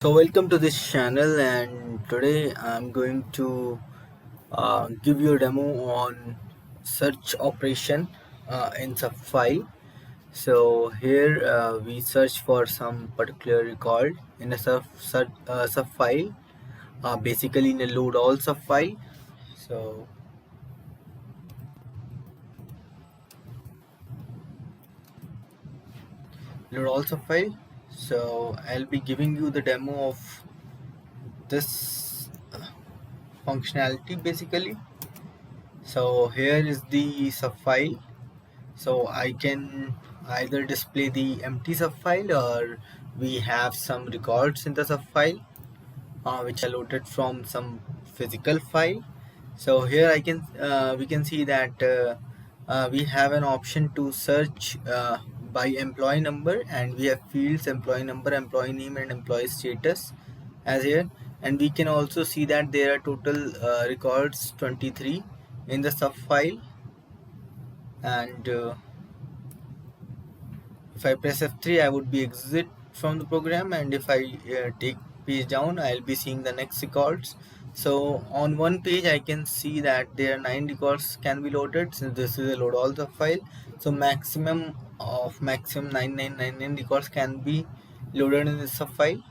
So welcome to this channel, and today I'm going to give you a demo on search operation in sub file. So here we search for some particular record in a sub file, basically in a load all sub file. So load all sub file. So I'll be giving you the demo of this functionality basically. So here is the sub file. So I can either display the empty subfile, or we have some records in the subfile which are loaded from some physical file. So here we can see that we have an option to search by employee number, and we have fields employee number, employee name, and employee status as here. And we can also see that there are total records 23 in the subfile. And if I press F3, I would be exit from the program, and if I take page down, I'll be seeing the next records. So on one page I can see that there are 9 records can be loaded, since this is a load all the file. So maximum 9999 records can be loaded in this file.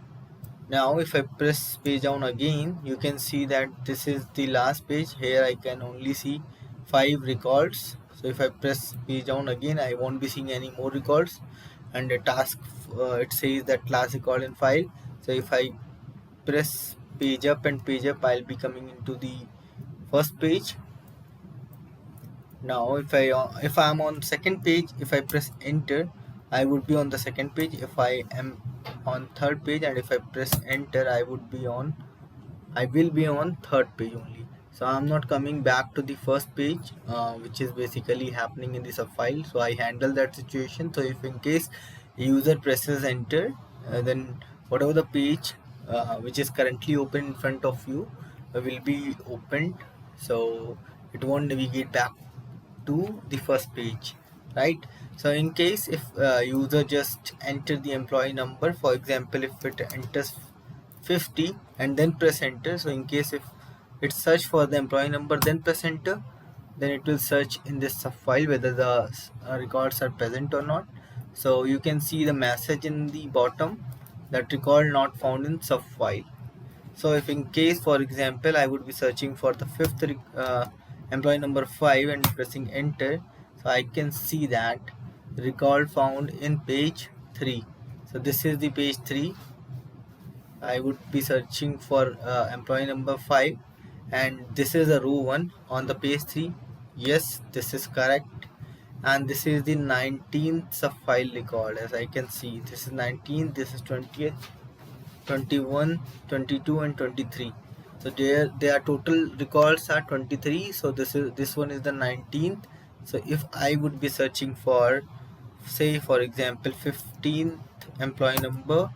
Now if I press page down again, you can see that this is the last page. Here I can only see 5 records. So if I press page down again, I won't be seeing any more records. And the task, it says that last record in file. So if I press page up and page up, I'll be coming into the first page. Now if I'm on second page, if I press enter, I would be on the second page. If I am on third page, and if I press enter, I will be on third page only. So I'm not coming back to the first page, which is basically happening in the subfile. So I handle that situation. So if in case user presses enter, then whatever the page which is currently open in front of you will be opened. So it won't navigate back to the first page, right? So in case if user just enter the employee number, for example, if it enters 50 and then press enter, so in case if it search for the employee number then press enter, then it will search in this subfile whether the records are present or not. So you can see the message in the bottom that record not found in subfile. So if in case, for example, I would be searching for the fifth employee number 5 and pressing enter, so I can see that record found in page 3. So this is the page 3. I would be searching for employee number 5, and this is a row 1 on the page 3. Yes, this is correct. And this is the 19th subfile record. As I can see, this is 19th, this is 20th, 21, 22, and 23. So their total records are 23. So this one is the 19th. So if I would be searching for, say for example, 15th employee number,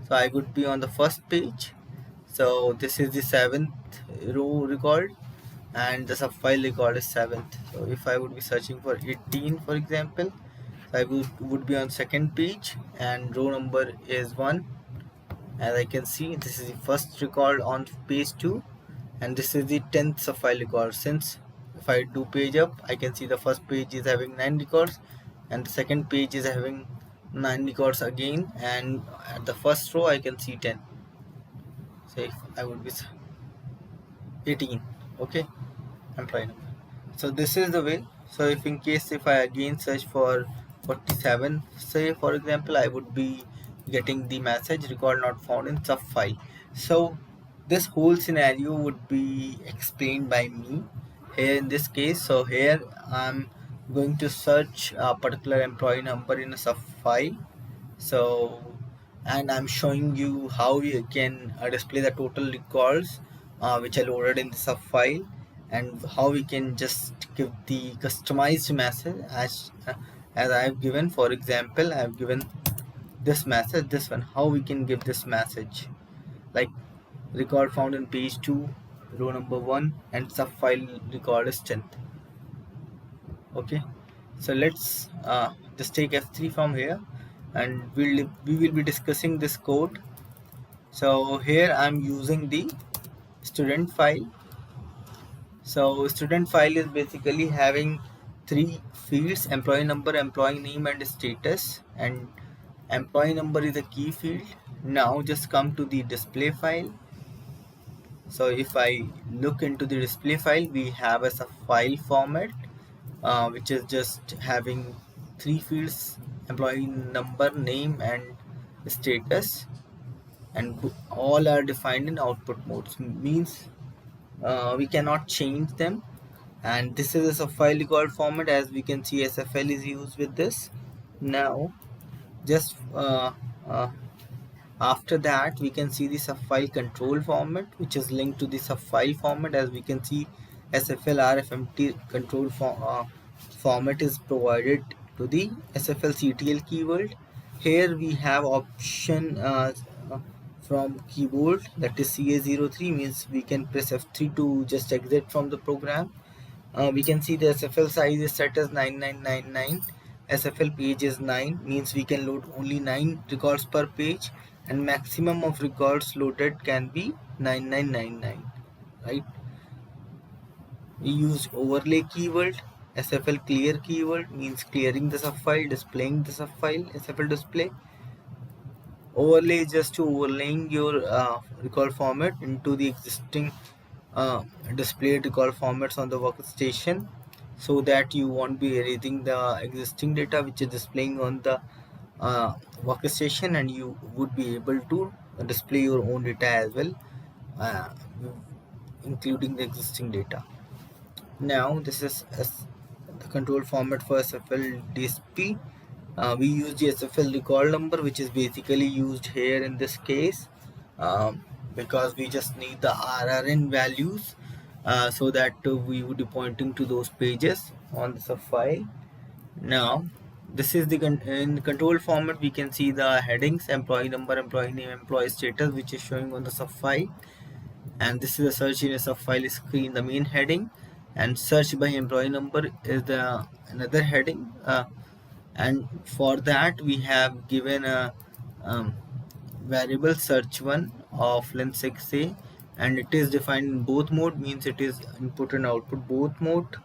so I would be on the first page. So this is the 7th row record, and the subfile record is 7th. So if I would be searching for 18, for example, so I would be on second page, and row number is 1. As I can see, this is the first record on page 2, and this is the 10th subfile record. Since if I do page up, I can see the first page is having 9 records, and the second page is having 9 records again, and at the first row I can see 10. So if I would be 18, okay, employee number. So this is the way. So if in case if I again search for 47, say for example, I would be getting the message record not found in sub file. So this whole scenario would be explained by me here in this case. So here I'm going to search a particular employee number in a sub file. So, and I'm showing you how you can display the total records which are loaded in the sub file, and how we can just give the customized message as I've given. For example, I've given this message, this one, how we can give this message, like record found in page 2, row number 1, and sub file record is 10th. Okay, so let's just take F3 from here, and we will be discussing this code. So here I'm using the student file. So student file is basically having three fields: employee number, employee name, and status. And employee number is a key field. Now just come to the display file. So if I look into the display file, we have as a file format, which is just having three fields: employee number, name, and status, and all are defined in output modes. Means we cannot change them. And this is a file record format. As we can see, SFL is used with this. Now just after that, we can see the subfile control format, which is linked to the subfile format. As we can see, SFL RFMT control format is provided to the SFL CTL keyword. Here we have option from keyboard, that is CA03, means we can press F3 to just exit from the program. We can see the SFL size is set as 9999. SFL page is 9, means we can load only 9 records per page, and maximum of records loaded can be 9999, right? We use overlay keyword. SFL clear keyword means clearing the subfile, displaying the subfile. SFL display. Overlay is just to overlaying your record format into the existing displayed record formats on the workstation, so that you won't be erasing the existing data which is displaying on the workstation, and you would be able to display your own data as well, uh, including the existing data. Now this is the control format for SFL DSP. We use the SFL record number, which is basically used here in this case, because we just need the RRN values, so that we would be pointing to those pages on the subfile. Now this is the in control format. We can see the headings: employee number, employee name, employee status, which is showing on the subfile. And this is the search in a subfile screen, the main heading, and search by employee number is the another heading. And for that we have given a variable search1 of length 6a, and it is defined in both mode, means it is input and output both mode.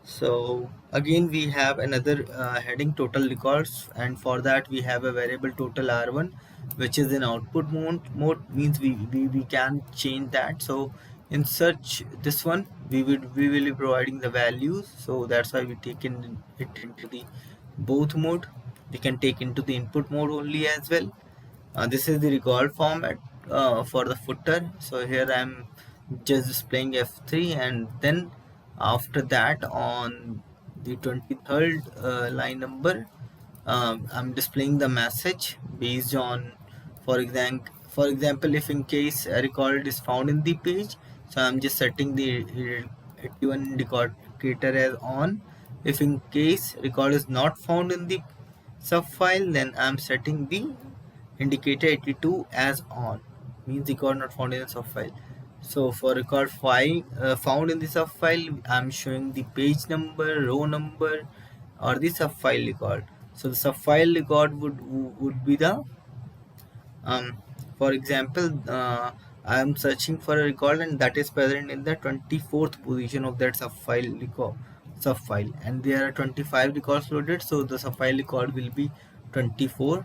So again we have another heading, total records, and for that we have a variable total r1, which is in output mode, means we can change that. So in search this one, we will be providing the values, so that's why we taken it into the both mode. We can take into the input mode only as well. This is the record format for the footer. So here I'm just displaying F3, and then after that on the 23rd line number, I'm displaying the message based on, for example, if in case a record is found in the page, so I'm just setting the 81 indicator as on. If in case record is not found in the subfile, then I'm setting the indicator 82 as on, means record not found in the subfile. So for record file found in the subfile, I'm showing the page number, row number, or the subfile record. So the subfile record would be the for example, I am searching for a record, and that is present in the 24th position of that subfile, and there are 25 records loaded, so the subfile record will be 24.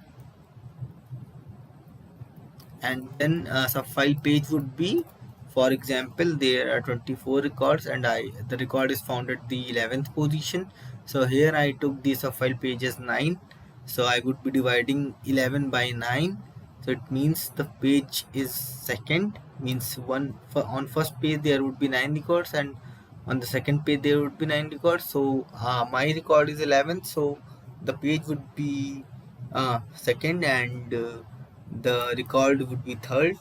And then subfile page would be, for example, there are 24 records, and the record is found at the 11th position. So here I took the subfile page as 9, so I would be dividing 11 by 9, so it means the page is second, means on first page there would be 9 records, and on the second page there would be 9 records. So my record is 11th, so the page would be second, and the record would be third,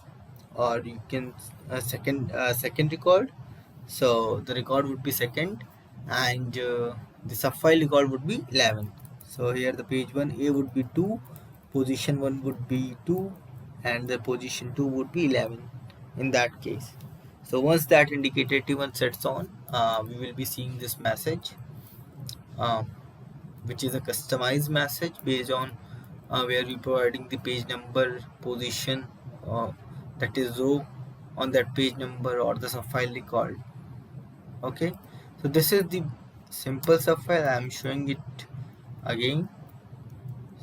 or you can second record. So the record would be second, and the subfile record would be 11. So here the page 1a would be 2, position 1 would be 2, and the position 2 would be 11 in that case. So once that indicator 81 sets on, we will be seeing this message, uh, which is a customized message based on where we providing the page number, position, that is row on that page number or the subfile record. Okay, so this is the simple subfile. I am showing it again.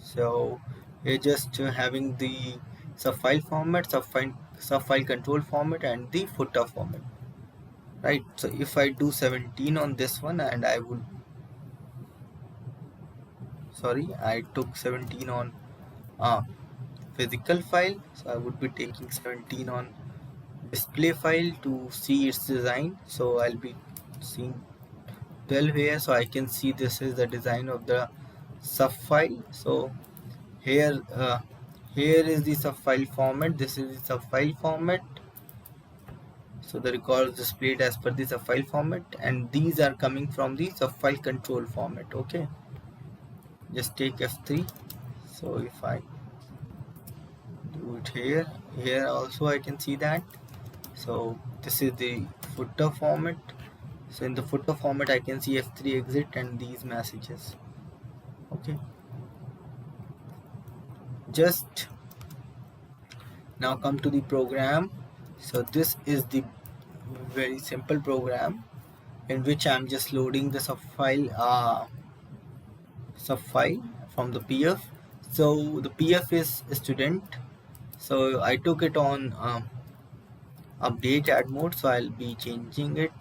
So we're just having the subfile format, subfile control format, and the footer format, right? So if I do 17 on this one, and I would, sorry, I took 17 on physical file, so I would be taking 17 on display file to see its design. So I'll be seeing 12 here, so I can see this is the design of the subfile. So here here is the subfile format, this is the subfile format. So the record is displayed as per the subfile format, and these are coming from the subfile control format. Okay, just take F3. So if I do it here also I can see that. So this is the footer format. So in the footer format I can see F3 exit and these messages. Okay, just now come to the program. So this is the very simple program in which I'm just loading the subfile from the PF. So the PF is a student, so I took it on update add mode, so I'll be changing it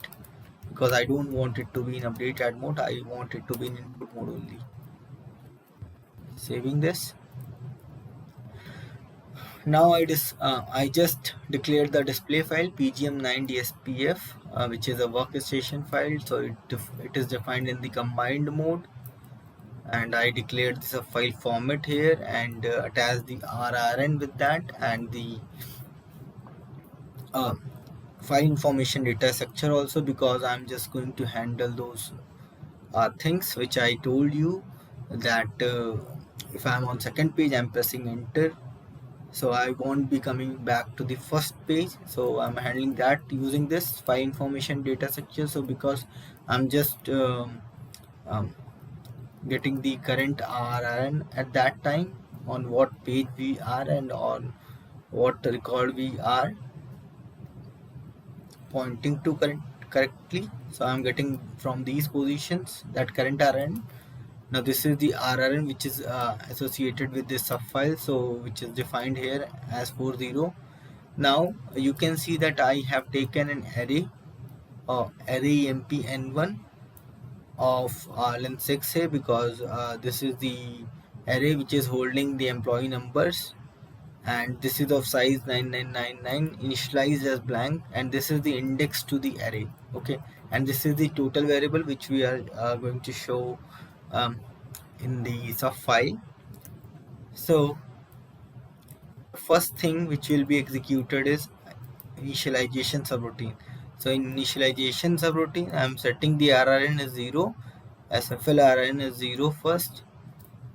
because I don't want it to be in update add mode, I want it to be in input mode only. Saving this. Now I just declared the display file pgm9dspf, which is a workstation file. So it is defined in the combined mode, and I declared this a file format here and attached the RRN with that and the file information data structure also, because I'm just going to handle those things which I told you that if I'm on second page I'm pressing enter, so I won't be coming back to the first page. So I'm handling that using this file information data structure. So because I'm just getting the current RRN at that time, on what page we are and on what record we are pointing to correctly. So I'm getting from these positions that current RRN. Now this is the RRN which is associated with this subfile, so which is defined here as 40. Now you can see that I have taken an array empn1 of length 6 here, because this is the array which is holding the employee numbers, and this is of size 9999 initialized as blank, and this is the index to the array. Okay, and this is the total variable which we are going to show in the sub file. So first thing which will be executed is initialization subroutine. So in initialization subroutine I am setting the RRN as 0, SFL RRN is 0 first,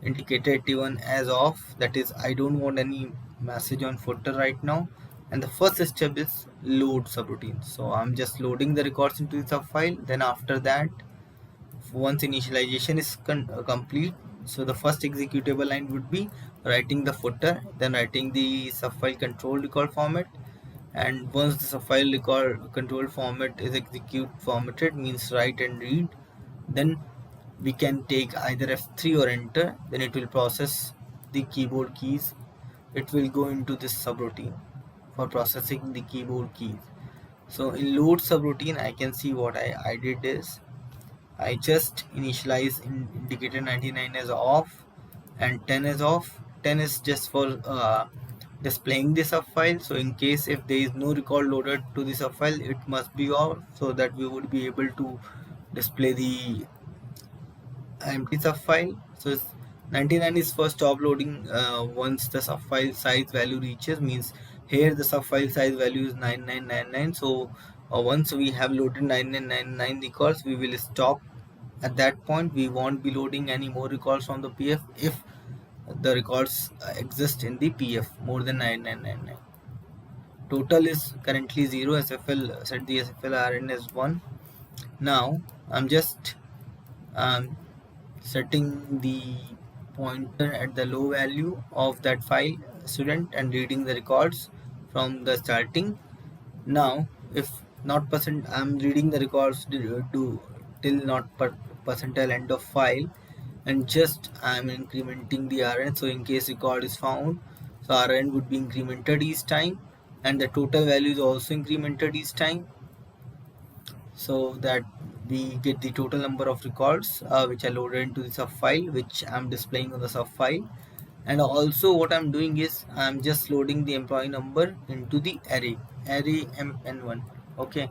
indicator 81 as off, that is I don't want any message on footer right now. And the first step is load subroutine, so I'm just loading the records into the sub file. Then after that, once initialization is complete, so the first executable line would be writing the footer, then writing the subfile control record format. And once the subfile record control format is formatted, means write and read, then we can take either F3 or enter, then it will process the keyboard keys. It will go into this subroutine for processing the keyboard keys. So in load subroutine I can see what I did is I just initialize indicator 99 as off and 10 as off. 10 is just for displaying the subfile, so in case if there is no record loaded to the subfile, it must be off, so that we would be able to display the empty subfile. So 99 is for stop loading once the subfile size value reaches, means here the subfile size value is 9999. So once we have loaded 9999 records, we will stop at that point. We won't be loading any more records from the PF if the records exist in the PF more than 9999. Total is currently 0. SFL, set the SFL RN as 1. Now I'm just setting the pointer at the low value of that file student and reading the records from the starting. Now if not percent, I'm reading the records to till not percentile end of file, and just I'm incrementing the RN. So in case record is found, so RN would be incremented each time, and the total value is also incremented each time, so that we get the total number of records which are loaded into the sub file, which I'm displaying on the sub file. And also what I'm doing is I'm just loading the employee number into the array mn1. Okay,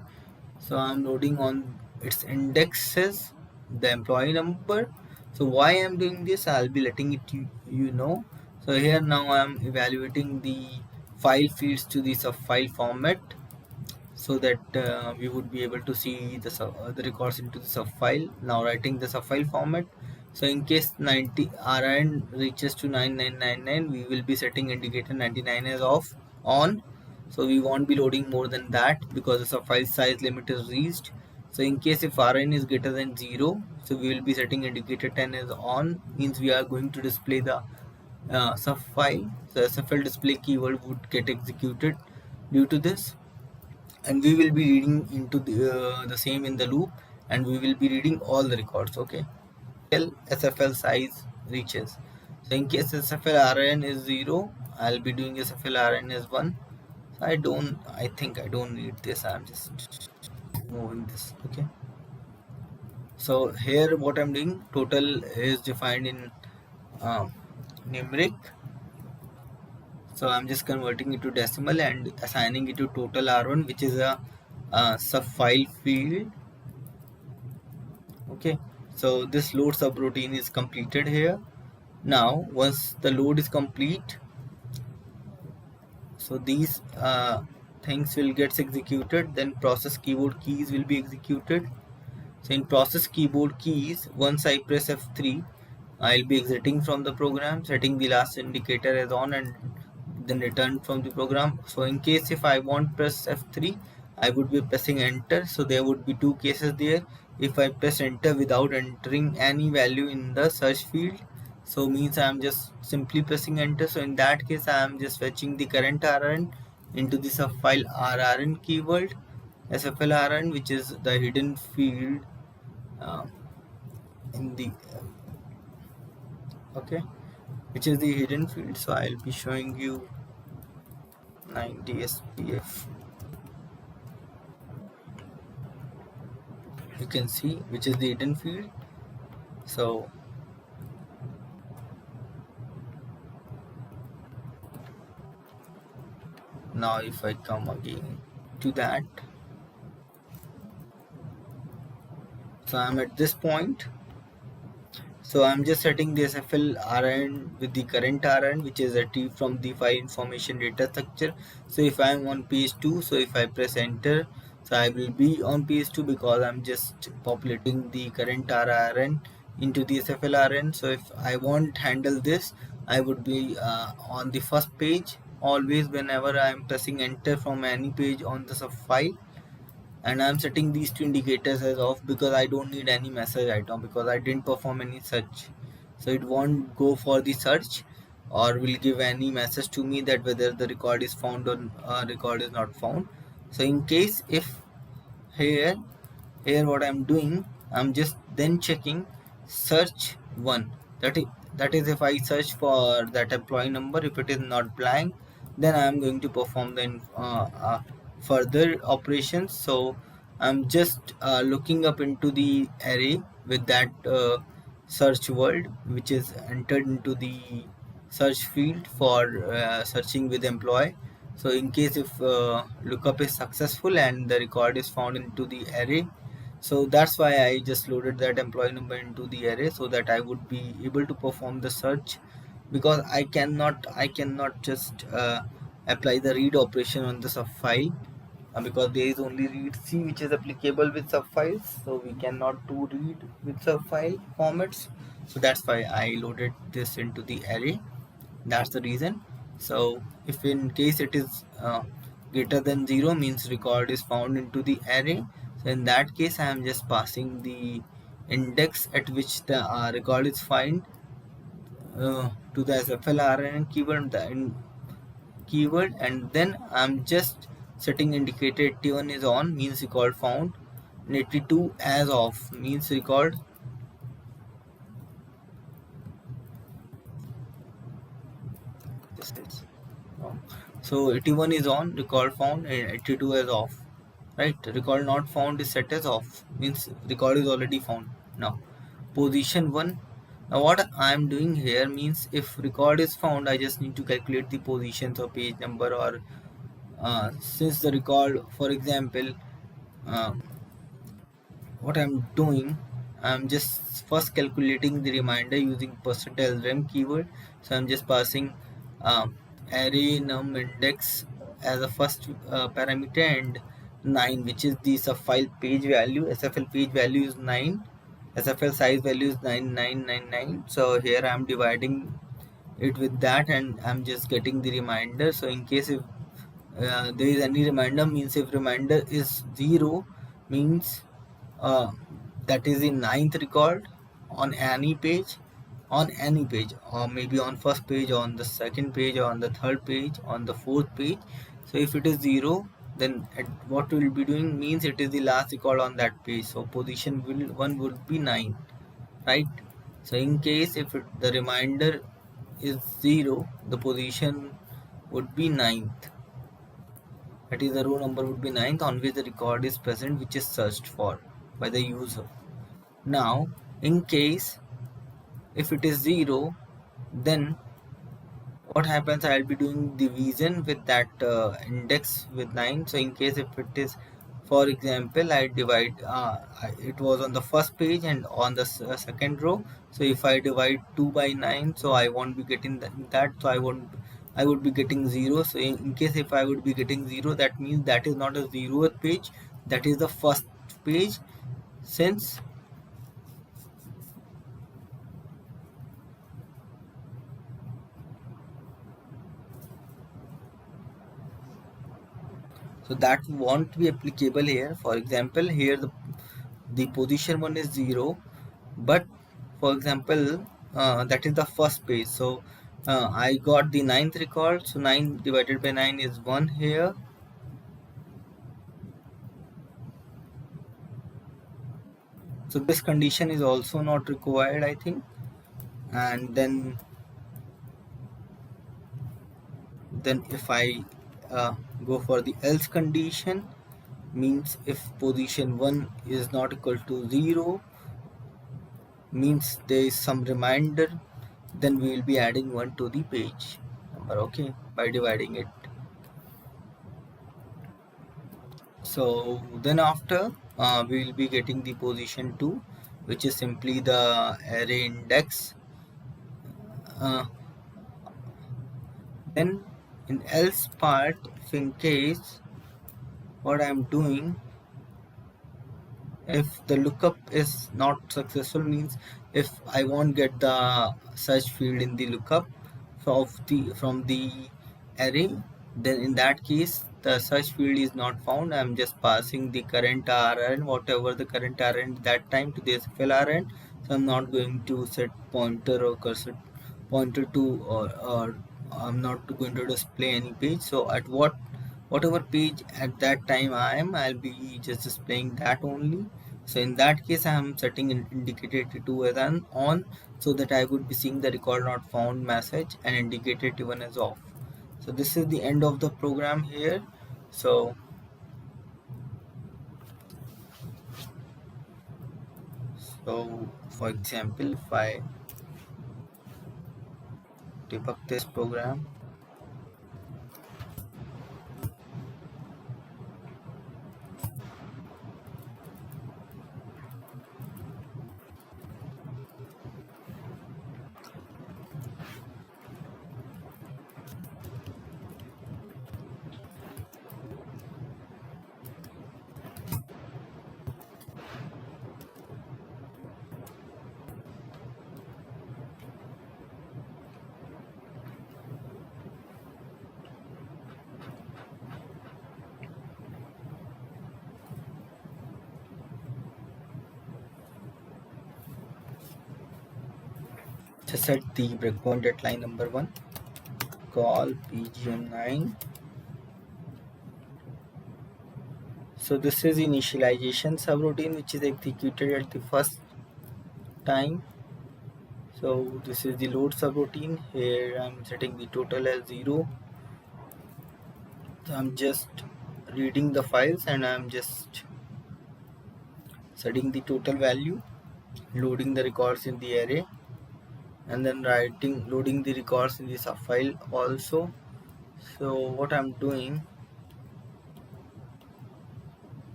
so I'm loading on its indexes the employee number. So why I'm doing this, I'll be letting it you know. So here now I'm evaluating the file fields to the sub file format, so that we would be able to see the records into the sub file. Now writing the sub file format. So in case 90 RN reaches to 9999, we will be setting indicator 99 as off on. So we won't be loading more than that because the sub file size limit is reached. So in case if RN is greater than 0, so we will be setting indicator 10 as on, means we are going to display the sub file. So SFL display keyword would get executed due to this, and we will be reading into the same in the loop, and we will be reading all the records. Okay, till SFL size reaches. So in case SFL RN is 0, I'll be doing SFL RN as 1. So I think I don't need this, I'm just moving this. Okay, so here what I'm doing, total is defined in numeric. So I'm just converting it to decimal and assigning it to total R1, which is a sub file field. Okay, so this load subroutine is completed here. Now once the load is complete, so these things will get executed, then process keyboard keys will be executed. So in process keyboard keys, once I press F3, I'll be exiting from the program, setting the last indicator as on, and then return from the program. So in case if I want press F3, I would be pressing enter. So there would be two cases there. If I press enter without entering any value in the search field, so means I am just simply pressing enter. So in that case I am just fetching the current RN into the subfile RRN keyword SFL RN, which is the hidden field uh, in the okay, which is the hidden field. So I'll be showing you 90 SPF. You can see which is the hidden field. So now if I come again to that, so I'm at this point. So I'm just setting the SFL RN with the current RN, which is a T from the file information data structure. So if I'm on page 2, so if I press enter, so I will be on page 2 because I'm just populating the current RN into the SFL RN. So if I won't handle this, I would be on the first page always whenever I'm pressing enter from any page on the sub file. And I'm setting these two indicators as off because I don't need any message right now because I didn't perform any search. So it won't go for the search or will give any message to me that whether the record is found or record is not found. So in case if here what I'm doing, I'm just then checking search 1, that is if I search for that employee number, if it is not blank, then I'm going to perform the further operations. So I'm just looking up into the array with that search word which is entered into the search field for searching with employee. So in case if lookup is successful and the record is found into the array, so that's why I just loaded that employee number into the array so that I would be able to perform the search, because I cannot just apply the read operation on the sub file because there is only read C which is applicable with sub files, so we cannot do read with sub file formats. So that's why I loaded this into the array. That's the reason. So if in case it is greater than 0 means record is found into the array, so in that case I am just passing the index at which the record is found to the SFL RN keyword. The keyword, and then I'm just setting indicator 81 is on means record found, and 82 as off means record this is wrong. So 81 is on, record found, and 82 is off. Right? Record not found is set as off means record is already found. Now position 1. Now what I am doing here means if record is found, I just need to calculate the positions or page number, or since the record, for example, uh, what I'm doing, I'm just first calculating the reminder using %lrem keyword. So I'm just passing array num index as a first parameter, and 9, which is the subfile page value. SFL page value is 9, SFL size value is 9999. So here I'm dividing it with that, and I'm just getting the reminder. So in case if there is any reminder, means if reminder is 0 means uh, that is the ninth record on any page, or maybe on first page, on the second page, or on the third page, on the fourth page. So if it is 0, then what we will be doing means it is the last record on that page. So position 1 would be 9, right? So in case if the reminder is 0, the position would be ninth, that is the row number would be ninth on which the record is present, which is searched for by the user. Now in case if it is 0, then what happens, I'll be doing division with that index with 9. So in case if it is, for example, I divide it was on the first page and on the second row. So if I divide 2 by 9, so I won't be getting that, so I would be getting 0. So in case if I would be getting 0, that means that is not a 0th page, that is the first page. Since so that won't be applicable here. For example, here the position 1 is 0, but for example that is the first page. So I got the ninth record, so 9 divided by 9 is 1 here. So this condition is also not required, I think. And then if I go for the else condition, means if position 1 is not equal to 0, means there is some reminder, then we will be adding 1 to the page number, okay, by dividing it. So then after we will be getting the position 2, which is simply the array index. Then in else part, if in case what I am doing, if the lookup is not successful, means if I won't get the search field in the lookup from the array, then in that case the search field is not found. I'm just passing the current RN, whatever the current RN that time, to the SFL RN. So I'm not going to set pointer or cursor pointer to, or I'm not going to display any page. So at whatever page at that time I'll be just displaying that only. So in that case I am setting an indicator 2 as an on, so that I would be seeing the record not found message, and indicator 1 is off. So this is the end of the program here. So for example, if I debug this program, just set the breakpoint at line number 1. call pgm9. So this is initialization subroutine which is executed at the first time. So this is the load subroutine. Here I'm setting the total as 0. So I'm just reading the files and I'm just setting the total value, loading the records in the array, and then loading the records in the subfile also. So what I'm doing,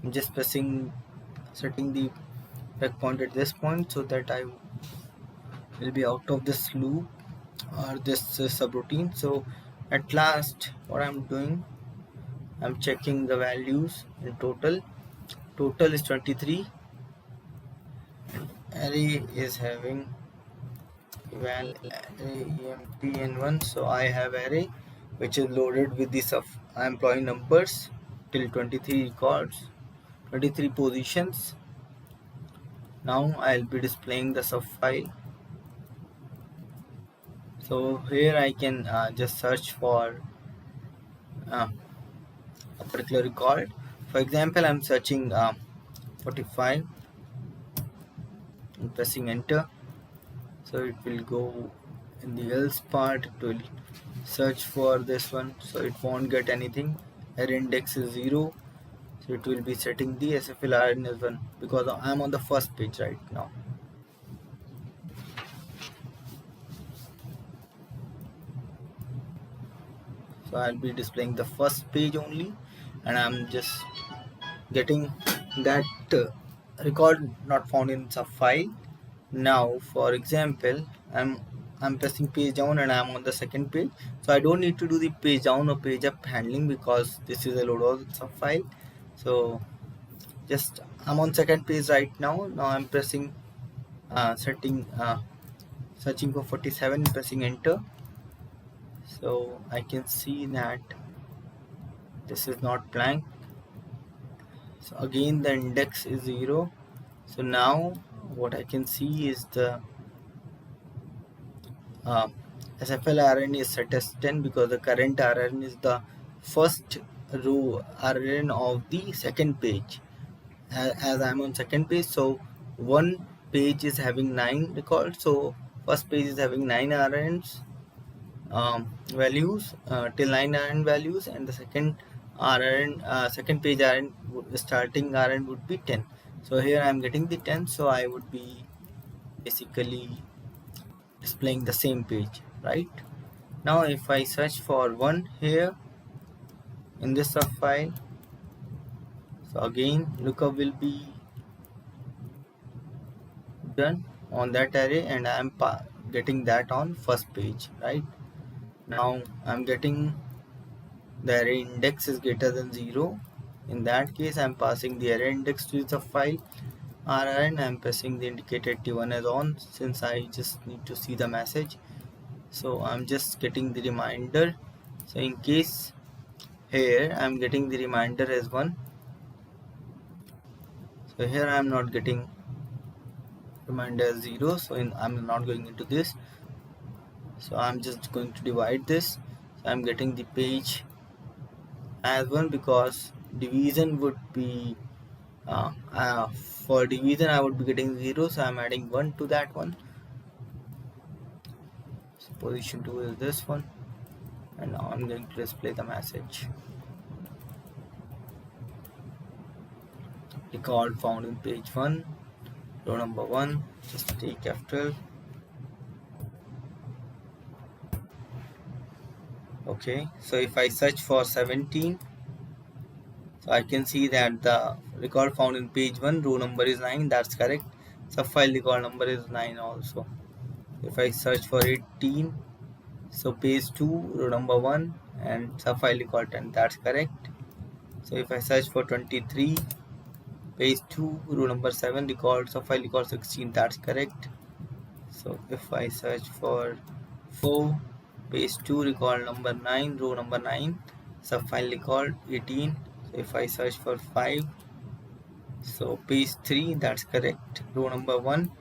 I'm just setting the breakpoint at this point so that I will be out of this loop or this subroutine. So at last what I'm doing, I'm checking the values in total. Total is 23. Array is having eval array empn1. So I have array which is loaded with the employee numbers till 23 records, 23 positions. Now I'll be displaying the sub file. So here I can just search for a particular record. For example, I'm searching 45 and pressing enter. So it will go in the else part, it will search for this one, so it won't get anything. Array index is 0, so it will be setting the SFLRN as 1 because I'm on the first page right now. So I'll be displaying the first page only, and I'm just getting that record not found in sub file. Now for example, I'm pressing page down and I'm on the second page, so I don't need to do the page down or page up handling because this is a load of sub file. So just I'm on second page right now. Now I'm pressing searching for 47, pressing enter. So I can see that this is not blank. So again the index is 0. So now what I can see is the SFL RN is set as 10 because the current RN is the first row RN of the second page. As I'm on second page, so one page is having 9 records. So first page is having 9 RNs values till 9 RN values, and the second page RN starting RN would be 10. So here I'm getting the 10, so I would be basically displaying the same page. Right now if I search for 1 here in this sub file, so again lookup will be done on that array and I'm getting that on first page. Right now I'm getting the array index is greater than 0. In that case I'm passing the array index to the file RN. I'm pressing the indicator T1 as on since I just need to see the message. So I'm just getting the reminder. So in case here I'm getting the reminder as 1. So here I'm not getting reminder as 0. So I'm not going into this. So I'm just going to divide this. So I'm getting the page as 1 because division would be for division I would be getting 0. So I'm adding 1 to that one. So position 2 is this one, and now I'm going to display the message. Record found in page 1, row number 1, just take F12. Okay, so if I search for 17, so I can see that the record found in page 1, row number is 9, that's correct. Subfile record number is 9 also. If I search for 18, so page 2, row number 1, and subfile record 10, that's correct. So if I search for 23, page 2, row number 7, subfile record 16, that's correct. So if I search for 4, page 2, record number 9, row number 9, subfile record 18. So if I search for 5, so page 3, that's correct, row number 1,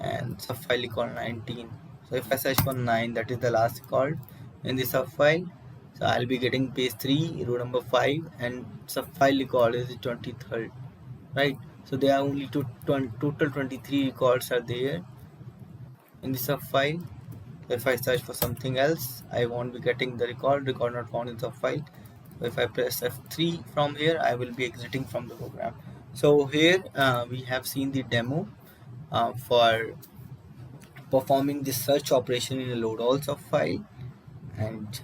and subfile record 19. So if I search for 9, that is the last record, in the sub file. So I'll be getting page 3, row number 5, and sub file record is the 23rd, right? So there are only total 23 records are there in the sub file. If I search for something else, I won't be getting the record not found in the file. So if I press F3 from here, I will be exiting from the program. So here we have seen the demo for performing the search operation in a load all sub file, and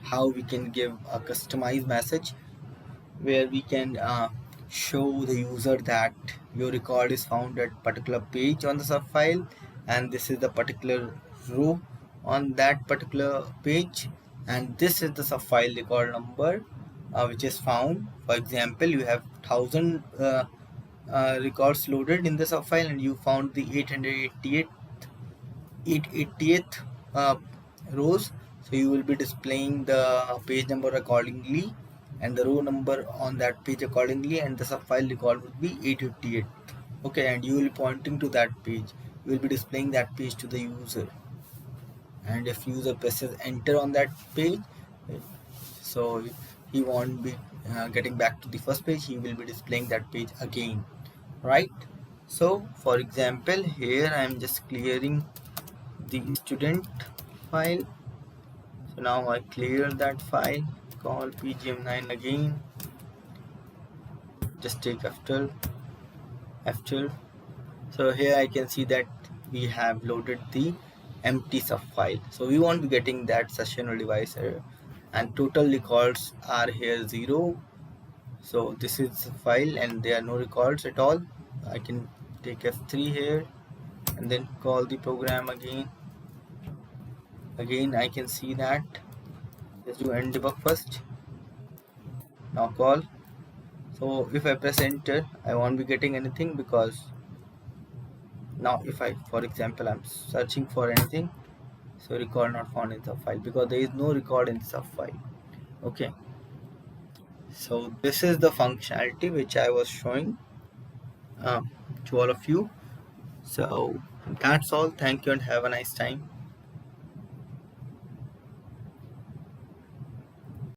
how we can give a customized message where we can show the user that your record is found at particular page on the subfile, and this is the particular row on that particular page, and this is the subfile record number which is found. For example, you have 1000 records loaded in the subfile, and you found the 888th rows, so you will be displaying the page number accordingly and the row number on that page accordingly, and the subfile record would be 858. Okay, and you will be pointing to that page. You will be displaying that page to the user, and if user presses enter on that page, so he won't be getting back to the first page. He will be displaying that page again, right? So for example, here I am just clearing the student file. So now I clear that file, call pgm9 again, just take F12. So here I can see that we have loaded the empty sub file, so we won't be getting that session or device error, and total records are here 0. So this is the file and there are no records at all. I can take F3 here and then call the program again. I can see that. Let's do end debug first. Now call. So if I press enter, I won't be getting anything, because now if I, for example, I'm searching for anything, so record not found in the file, because there is no record in the sub file. Okay, so this is the functionality which I was showing to all of you. So that's all. Thank you and have a nice time.